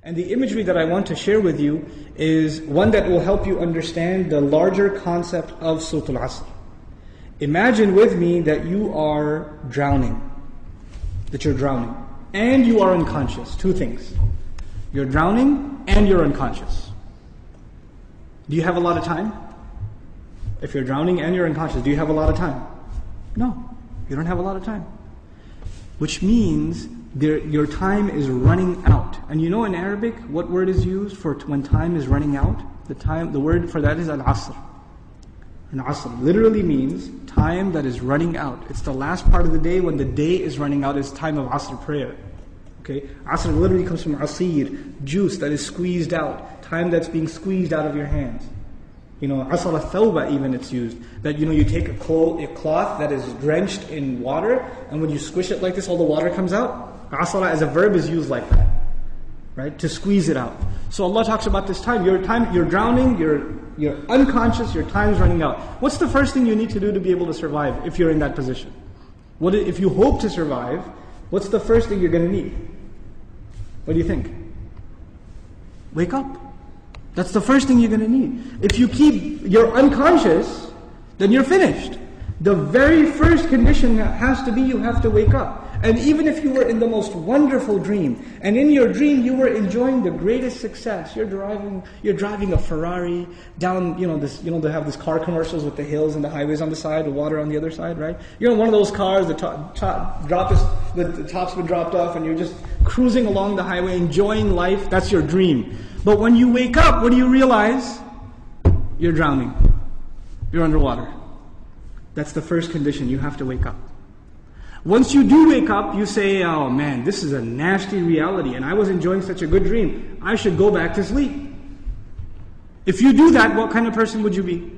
And the imagery that I want to share with you is one that will help you understand the larger concept of Surah al-Asr. Imagine with me that you are drowning. And you are unconscious. Two things. You're drowning and you're unconscious. Do you have a lot of time? If you're drowning and you're unconscious, do you have a lot of time? No, you don't have a lot of time. Which means your time is running out. And you know in Arabic, what word is used for when time is running out? The word for that is al-Asr. And Asr literally means time that is running out. It's the last part of the day when the day is running out. It's time of Asr prayer. Okay, Asr literally comes from asir, juice that is squeezed out, time that's being squeezed out of your hands. You know, Asr al-Thawba even it's used. That you take a cloth that is drenched in water, and when you squish it like this, all the water comes out. Asra as a verb is used like that, right? To squeeze it out. So Allah talks about this time. You're drowning, you're unconscious, your time's running out. What's the first thing you need to do to be able to survive if you're in that position? If you hope to survive, what's the first thing you're going to need? What do you think? Wake up. That's the first thing you're going to need. If you're unconscious, then you're finished. The very first condition has to be you have to wake up. And even if you were in the most wonderful dream, and in your dream you were enjoying the greatest success, you're driving a Ferrari down, they have these car commercials with the hills and the highways on the side, the water on the other side, right? You're in one of those cars, the top's been dropped off, and you're just cruising along the highway, enjoying life. That's your dream. But when you wake up, what do you realize? You're drowning. You're underwater. That's the first condition. You have to wake up. Once you do wake up, you say, oh man, this is a nasty reality and I was enjoying such a good dream. I should go back to sleep. If you do that, what kind of person would you be?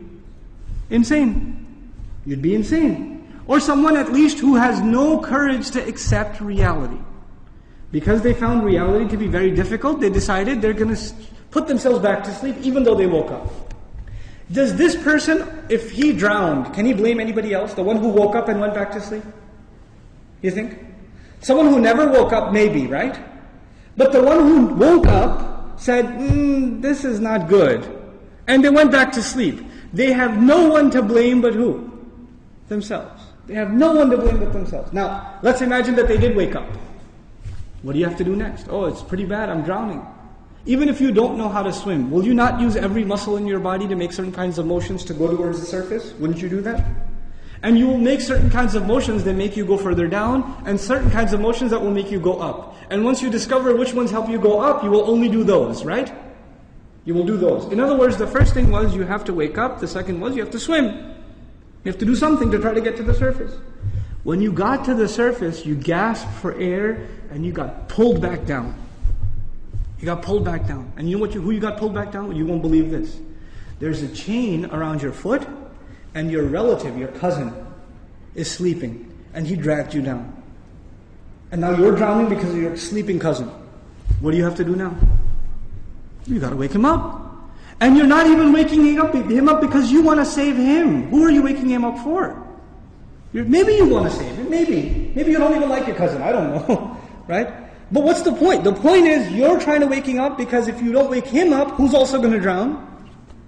Insane. You'd be insane. Or someone at least who has no courage to accept reality. Because they found reality to be very difficult, they decided they're going to put themselves back to sleep even though they woke up. Does this person, if he drowned, can he blame anybody else? The one who woke up and went back to sleep? You think? Someone who never woke up, maybe, right? But the one who woke up said, this is not good. And they went back to sleep. They have no one to blame but who? Themselves. They have no one to blame but themselves. Now, let's imagine that they did wake up. What do you have to do next? Oh, it's pretty bad, I'm drowning. Even if you don't know how to swim, will you not use every muscle in your body to make certain kinds of motions to go towards the surface? Wouldn't you do that? And you will make certain kinds of motions that make you go further down, and certain kinds of motions that will make you go up. And once you discover which ones help you go up, you will only do those, right? You will do those. In other words, the first thing was you have to wake up. The second was you have to swim. You have to do something to try to get to the surface. When you got to the surface, you gasped for air, and you got pulled back down. You got pulled back down. And you know who you got pulled back down? You won't believe this. There's a chain around your foot, and your relative, your cousin, is sleeping, and he dragged you down. And now you're drowning because of your sleeping cousin. What do you have to do now? You got to wake him up. And you're not even waking him up because you want to save him. Who are you waking him up for? Maybe you want to save him. Maybe you don't even like your cousin. I don't know, right? But what's the point? The point is you're trying to wake him up because if you don't wake him up, who's also going to drown?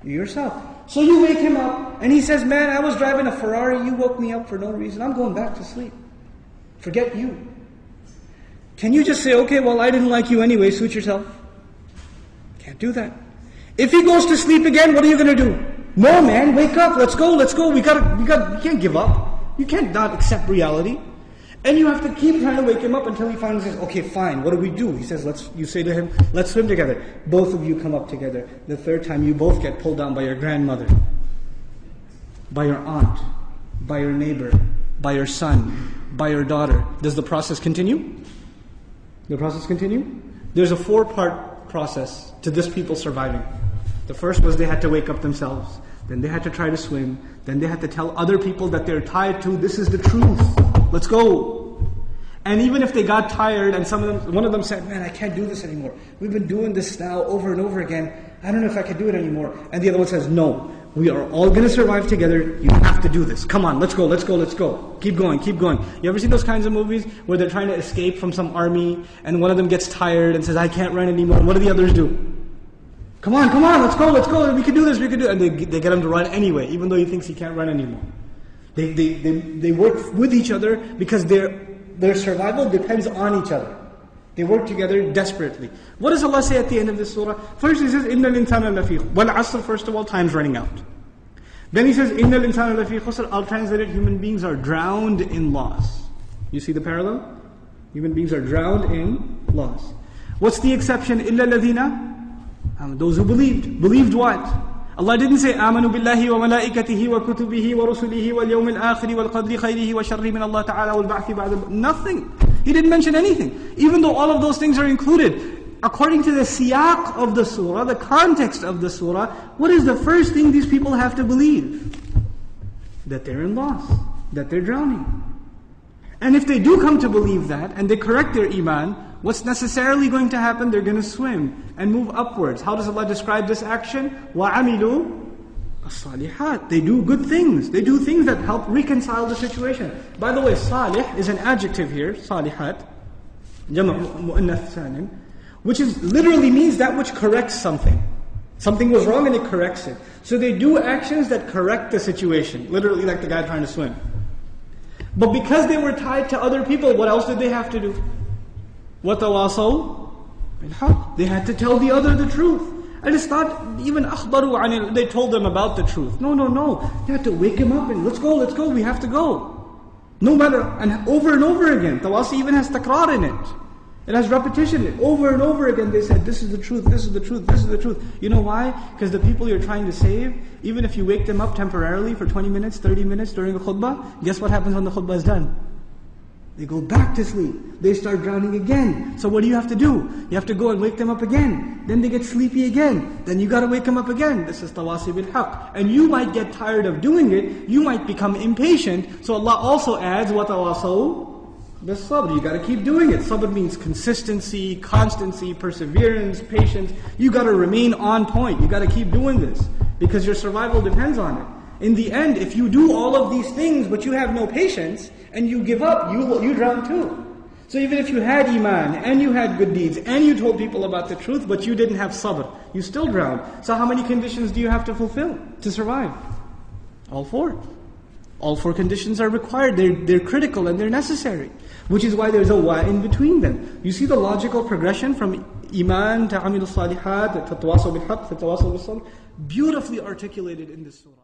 You yourself. So you wake him up, and he says, man, I was driving a Ferrari, you woke me up for no reason, I'm going back to sleep. Forget you. Can you just say, okay, well, I didn't like you anyway, suit yourself? Can't do that. If he goes to sleep again, what are you going to do? No, man, wake up, let's go, we can't give up. You can't not accept reality. And you have to keep trying to wake him up until he finally says, okay, fine, what do we do? He says, you say to him, let's swim together. Both of you come up together. The third time, you both get pulled down by your grandmother, by your aunt, by your neighbor, by your son, by your daughter. Does the process continue? The process continue? There's a 4-part process to this people surviving. The first was they had to wake up themselves. Then they had to try to swim. Then they had to tell other people that they're tied to, this is the truth. Let's go. And even if they got tired and one of them said, man, I can't do this anymore. We've been doing this now over and over again. I don't know if I can do it anymore. And the other one says, no, We are all going to survive together. You have to do this. Come on, let's go, let's go, let's go. Keep going, keep going. You ever seen those kinds of movies where they're trying to escape from some army and one of them gets tired and says, I can't run anymore. And what do the others do? Come on, let's go. We can do this, we can do it. And they get him to run anyway, even though he thinks he can't run anymore. They work with each other because their survival depends on each other. They work together desperately. What does Allah say at the end of this surah? First He says, إِنَّ الْإِنسَانَ لَفِي وَالْعَصْرِ. First of all, time's running out. Then He says, إِنَّ الْإِنسَانَ لَفِي خُسْرٍ. I'll translate it, human beings are drowned in loss. You see the parallel? Human beings are drowned in loss. What's the exception? إِلَّا الَّذِينَ Those who believed. Believed what? Allah didn't say آمنوا بالله وملائكته وكتبه ورسله واليوم الآخر والقدر خيره وشره من الله تعالى والبعث بعد. Nothing. He didn't mention anything. Even though all of those things are included. According to the siyaq of the surah, the context of the surah, what is the first thing these people have to believe? That they're in loss. That they're drowning. And if they do come to believe that, and they correct their iman, what's necessarily going to happen? They're going to swim and move upwards. How does Allah describe this action? وَعَمِلُوا الصَّالِحَاتِ. They do good things. They do things that help reconcile the situation. By the way, salih is an adjective here, salihat, jama' mu'annath salim, which literally means that which corrects something. Something was wrong and it corrects it. So they do actions that correct the situation. Literally like the guy trying to swim. But because they were tied to other people, what else did they have to do? وَتَوَاصَوْا بِالْحَقِّ. They had to tell the other the truth. And it's not even أخبروا عن it. They told them about the truth. No. You have to wake him up and let's go, we have to go. No matter, and over again. Tawasi even has takrar in it. It has repetition. Over and over again they said, this is the truth, this is the truth, this is the truth. You know why? Because the people you're trying to save, even if you wake them up temporarily for 20 minutes, 30 minutes during a khutbah, guess what happens when the khutbah is done? They go back to sleep. They start drowning again. So what do you have to do? You have to go and wake them up again. Then they get sleepy again. Then you got to wake them up again. This is tawasi bil haqq. And you might get tired of doing it. You might become impatient. So Allah also adds, وَتَوَاصَوْا بِالصَّبْرِ. You got to keep doing it. Sabr means consistency, constancy, perseverance, patience. You got to remain on point. You got to keep doing this. Because your survival depends on it. In the end, if you do all of these things but you have no patience, and you give up, you drown too. So even if you had iman, and you had good deeds, and you told people about the truth, but you didn't have sabr, you still drown. So how many conditions do you have to fulfill to survive? All four. All four conditions are required. They're critical and they're necessary. Which is why there's a wa in between them. You see the logical progression from iman to amilu salihat, to tawasaw bil haqq, to tawasaw bil sabr, beautifully articulated in this surah.